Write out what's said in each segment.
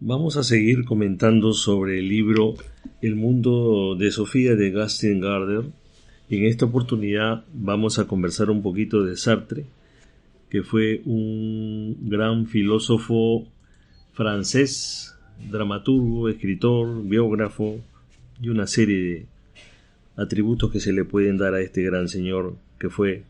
Vamos a seguir comentando sobre el libro El mundo de Sofía de Agustín Gardner. En esta oportunidad vamos a conversar un poquito de Sartre, que fue un gran filósofo francés, dramaturgo, escritor, biógrafo y una serie de atributos que se le pueden dar a este gran señor que fue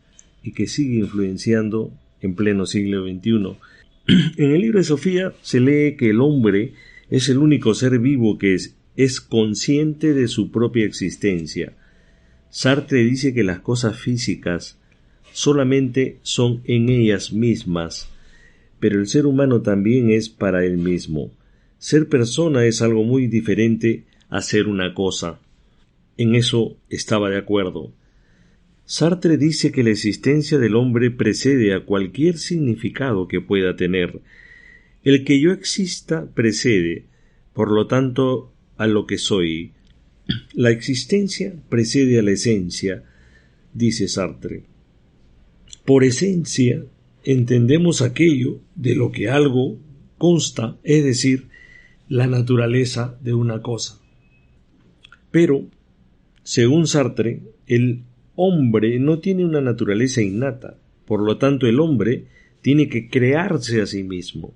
y que sigue influenciando en pleno siglo XXI. En el libro de Sofía se lee que el hombre es el único ser vivo que es consciente de su propia existencia. Sartre dice que las cosas físicas solamente son en ellas mismas, pero el ser humano también es para él mismo. Ser persona es algo muy diferente a ser una cosa. En eso estaba de acuerdo. Sartre dice que la existencia del hombre precede a cualquier significado que pueda tener. El que yo exista precede, por lo tanto, a lo que soy. La existencia precede a la esencia, dice Sartre. Por esencia entendemos aquello de lo que algo consta, es decir, la naturaleza de una cosa. Pero, según Sartre, el hombre no tiene una naturaleza innata, por lo tanto el hombre tiene que crearse a sí mismo,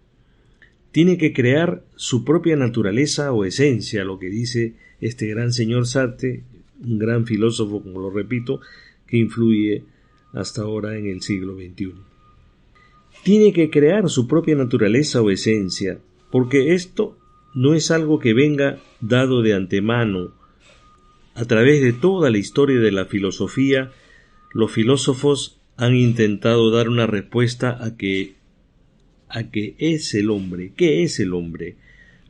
tiene que crear su propia naturaleza o esencia, lo que dice este gran señor Sartre, un gran filósofo, como lo repito, que influye hasta ahora en el siglo XXI. Tiene que crear su propia naturaleza o esencia, porque esto no es algo que venga dado de antemano. A través de toda la historia de la filosofía, los filósofos han intentado dar una respuesta a qué es el hombre, qué es el hombre,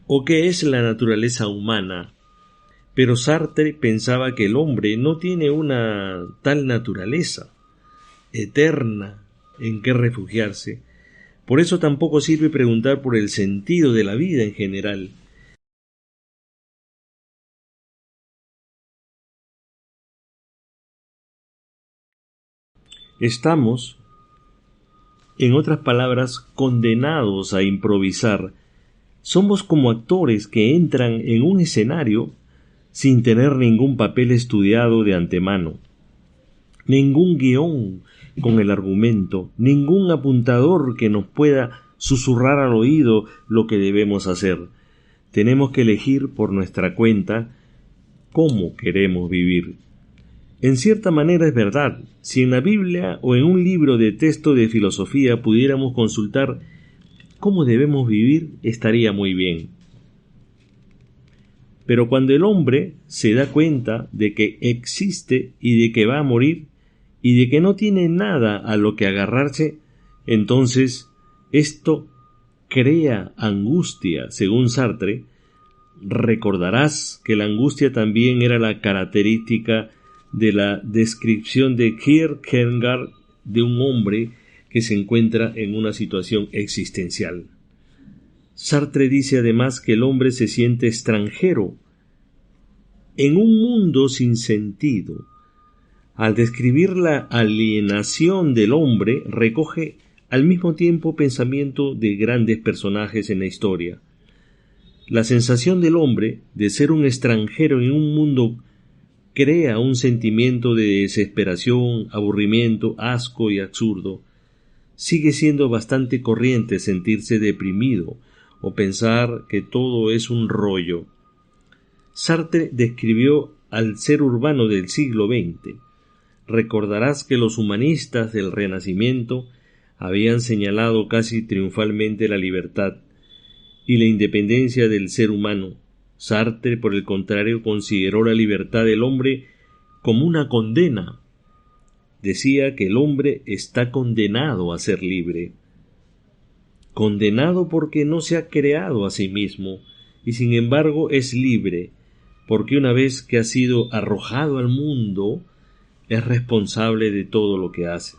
o qué es la naturaleza humana. Pero Sartre pensaba que el hombre no tiene una tal naturaleza eterna en que refugiarse. Por eso tampoco sirve preguntar por el sentido de la vida en general. Estamos, en otras palabras, condenados a improvisar. Somos como actores que entran en un escenario sin tener ningún papel estudiado de antemano, ningún guión con el argumento, ningún apuntador que nos pueda susurrar al oído lo que debemos hacer. Tenemos que elegir por nuestra cuenta cómo queremos vivir. En cierta manera es verdad. Si en la Biblia o en un libro de texto de filosofía pudiéramos consultar cómo debemos vivir, estaría muy bien. Pero cuando el hombre se da cuenta de que existe y de que va a morir y de que no tiene nada a lo que agarrarse, entonces esto crea angustia, según Sartre. Recordarás que la angustia también era la característica de la descripción de Kierkegaard de un hombre que se encuentra en una situación existencial. Sartre dice además que el hombre se siente extranjero en un mundo sin sentido. Al describir la alienación del hombre, recoge al mismo tiempo pensamiento de grandes personajes en la historia. La sensación del hombre de ser un extranjero en un mundo crea un sentimiento de desesperación, aburrimiento, asco y absurdo. Sigue siendo bastante corriente sentirse deprimido o pensar que todo es un rollo. Sartre describió al ser urbano del siglo XX. Recordarás que los humanistas del Renacimiento habían señalado casi triunfalmente la libertad y la independencia del ser humano. Sartre, por el contrario, consideró la libertad del hombre como una condena. Decía que el hombre está condenado a ser libre. Condenado porque no se ha creado a sí mismo, y sin embargo es libre, porque una vez que ha sido arrojado al mundo, es responsable de todo lo que hace.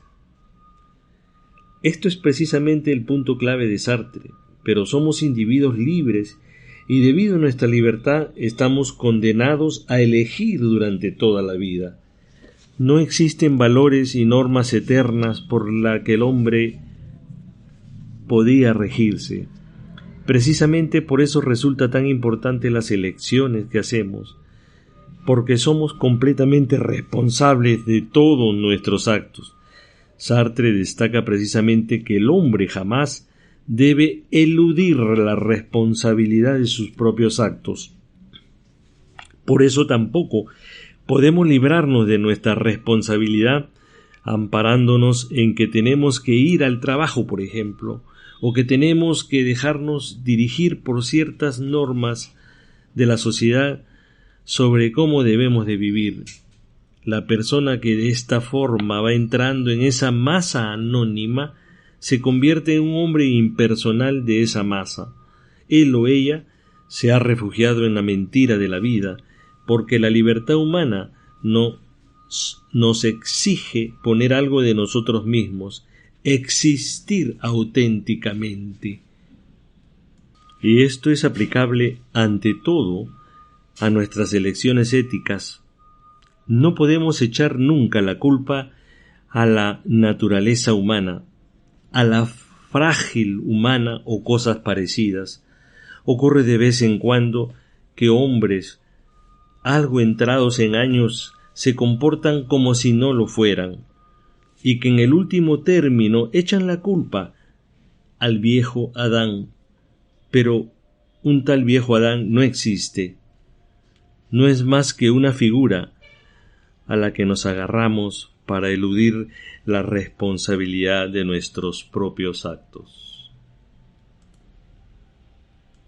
Esto es precisamente el punto clave de Sartre, pero somos individuos libres y debido a nuestra libertad estamos condenados a elegir durante toda la vida. No existen valores y normas eternas por las que el hombre podía regirse. Precisamente por eso resulta tan importante las elecciones que hacemos, porque somos completamente responsables de todos nuestros actos. Sartre destaca precisamente que el hombre jamás debe eludir la responsabilidad de sus propios actos. Por eso tampoco podemos librarnos de nuestra responsabilidad amparándonos en que tenemos que ir al trabajo, por ejemplo, o que tenemos que dejarnos dirigir por ciertas normas de la sociedad sobre cómo debemos de vivir. La persona que de esta forma va entrando en esa masa anónima se convierte en un hombre impersonal de esa masa. Él o ella se ha refugiado en la mentira de la vida, porque la libertad humana nos exige poner algo de nosotros mismos, existir auténticamente. Y esto es aplicable ante todo a nuestras elecciones éticas. No podemos echar nunca la culpa a la naturaleza humana, a la frágil humana o cosas parecidas. Ocurre de vez en cuando que hombres, algo entrados en años, se comportan como si no lo fueran, y que en el último término echan la culpa al viejo Adán. Pero un tal viejo Adán no existe. No es más que una figura a la que nos agarramos para eludir la responsabilidad de nuestros propios actos.